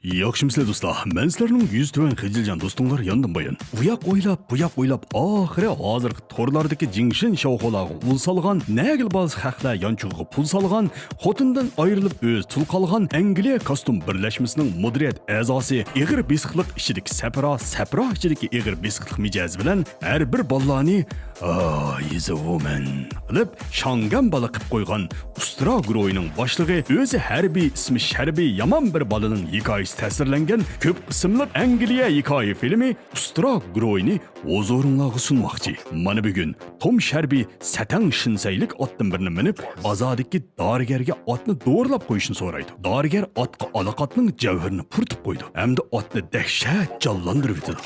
Yaxshimisiz do'stlar, men sizlarning 100 tuvan xijiljan do'stinglar yandim bayan. Bu yoq o'ylab, bu yoq o'ylab, oxiri hozirgi torlardagi jingshin shovxolarga ul solgan, nagilboz haqlar yanchug'iga pul solgan, xotindan ayrilib o'z tul qolgan Angliya kostyum birlashmasining mudiriyat a'zosi ig'ir besiqliq ichidagi sapro ichidagi ig'ir besiqliq mijoz bilan har bir ballani is a woman qilib shongan bola qilib qo'ygan Ustra guruhining boshlig'i o'zi harbiy ismi Sharbiy yomon bir bolaning hikoyasi ta'sirlangan ko'p qismli Angliya hikoya filmi Ustra guruhini o'z o'rinlarga sunmoqchi. Mana bugun Tom Sharbiy satang shinsaylik otdan birini minib, bazodagi dorigarga otni do'rlab qo'yishni so'raydi. Dorigar otga aloqatning javhirini purtib qo'ydi. Hamda otni dahshat jonlantirib o'tdi.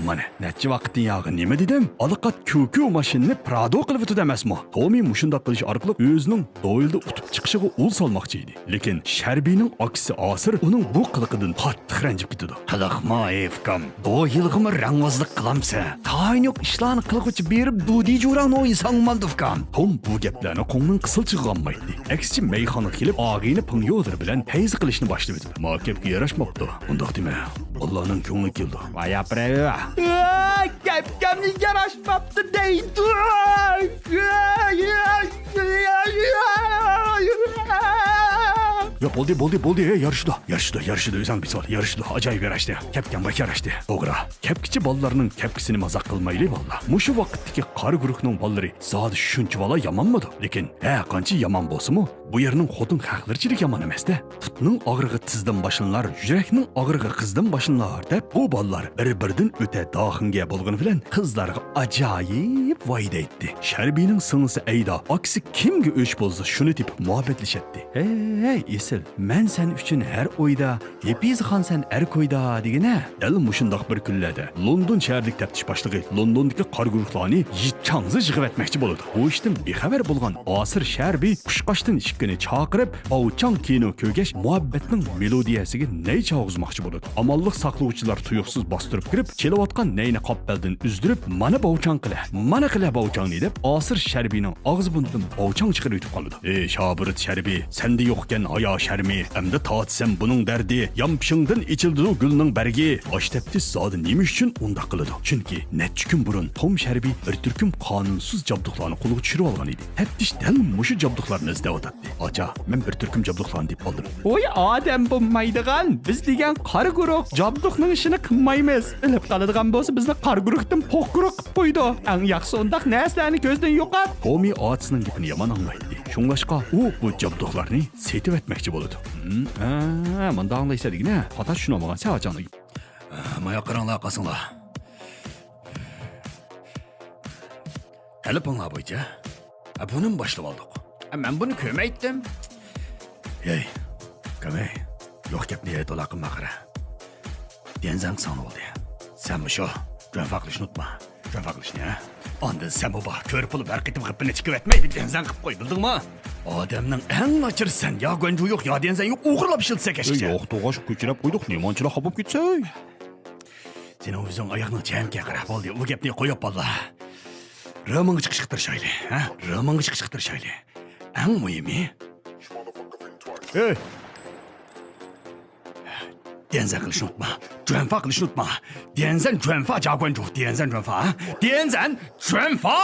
Mana necha vaqtdan yog'i nima dedim? Aloqat ko'ku mashinani Prado qilib o'tdi emasmi? Tomi mushundaq qilish orqali o'zining Doylda utib chiqishiga ul solmoqchi edi. Lekin Sharbiyning aksi Asir uning bu qiliqidan qattiq ranjib ketdi. Qiliqma efkam. Doylg'imi rangvozlik qilamsa, tayin yo'q ishlarni qilg'uchi berib dudi jo'ran o'yinsan maldovkam. Tom bu gaplarni qo'ngning qisilchig'i olmaydi. Aksichi meyxonaga kelib, og'ini Pingyodir bilan tayz qilishni boshladi. Makabga yarashmoqdi. Undaq dema. Allohning ko'ngli keldi. Vay aprava. Gapkamga yarashmabdi deydi. Ya bo'ldi, yarışdı, o'zing bisol, yarışdı, ajoyib yarashdi. Kapkan bak yarashdi. To'g'ri. Kapkichi bolalarning kapkisini mazaq qilmaylik vallah. Mushu vaqtdagi qari guruhning bolalari zodi shuncha bola yomonmidi? Lekin, qancha yomon bo'lsa-mu, bu yerning xotin haqlarchilik yomon emas-da. Putning og'rig'i tizdan boshlanlar, yurakning og'rig'i qizdan boshlanlar deb bu bolalar bir-biridan o'ta doxinga bo'lgani bilan qizlarga ajoyib voyda etdi. Sharbiyning singlisi Ayda aksi kimga o'ch bo'lsa shuni tepib muhabbatlashadi. Hey, Esil, men sen uchun har o'yda, Hepizxon sen har ko'yda degina. Dal mushundoq bir kunlarda London shaharlik taftish boshlig'i Londondagi qor guruhlarni yitchangzi yig'ib etmoqchi bo'ldi. Bu ishdan bexabar bo'lgan Asir Sharbiy qushqoshdan ikkini chaqirib, ovchang kino ko'gash muhabbatning melodiyasiga ney chog'izmoqchi bo'ldi. Amalliq saqlovchilar tuyuqsiz bostirib kirib, kelayotgan neyni qoppaldan uzdirib, mana bovchang qila bovchangni deb Asir Sharbiyning og'iz bundan bovchang chiqarib o'tib qoldi. Ey Shobirt Sharbiy, senda yo'qkan aya sharmi, hamda tatsam buning dardi, yampishingdan ichildi gulning bargi. Oshtabtis zodi nima uchun unda qiladi? Chunki necha kun burun Tom Sharbiy bir turkum qonunsiz jabduqlarni qo'lga tushirib olgan edi. Taftish dal mushu jabduqlarni izlab o'tadi. Acha, men bir turkum jabduqlarni deb oldim. Oy, odam bo'lmaydigan, biz degan qari guruh jabduqning ishini qilmaymiz. Ilib qoladigan bo'lsa, bizni qari guruhdan poq guruh qilib qo'ydi. Eng yaxshi undaq narsalarni ko'zdan yo'qot. Tomi otisining gapini yomon anglaydi. Shunglashqa u bu jabduqlarni setib etmoqchi bo'ladi. Manda anglaysadingmi? Xato tushunolmagan savajonlik. Maya qaranglar qasinglar. Telefonna bo'yicha. Buni boshlab oldik. Men buni ko'maydim. Ey, kamay. Yo'q gapni aytola qilma qara. Denzang son oldi. Sen shu jonfaqlishni unutma. Jonfaqlishni, ha? Ondan sen bu ko'rib pul barqitib qilib chiqib etmaydi. Denzang qilib qo'y, bildingmi? Odamning eng nachirsan, yo gonju yo'q, yo denzang yo'q, o'g'irlab ishilsa kashcha. Yo'q, to'g'ash ko'chirib qo'ydik, nemonchilar xabib ketsa. Sen o'zing oyoqni jamga qarab oldi. Bu gapni qo'yib bolla. Romanga chiqishtirishayli, ha? Romanga chiqishtirishayli. Eng muhimi. Ey. Denzang qilishni unutma. Juanfa qilishni unutma. Denzang juanfa jagwanju, denzang juanfa, ha? Denzang juanfa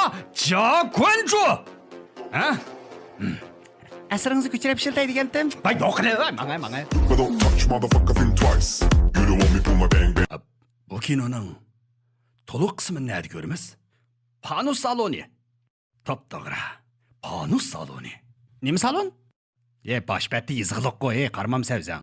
jagwanju. Ha? Asringizni ko'chirib ishiltaydigandim. Voy, yo'qlar, manga. Touch motherfucker think twice. You don't want me pull my bang bang. Bu kinoning to'liq qismini nima ko'ramiz? Panus saloni. Top-to'g'ri. Panus saloni. Nima salon? Boshpatni yizg'iliq qo'y, qarmam savzang.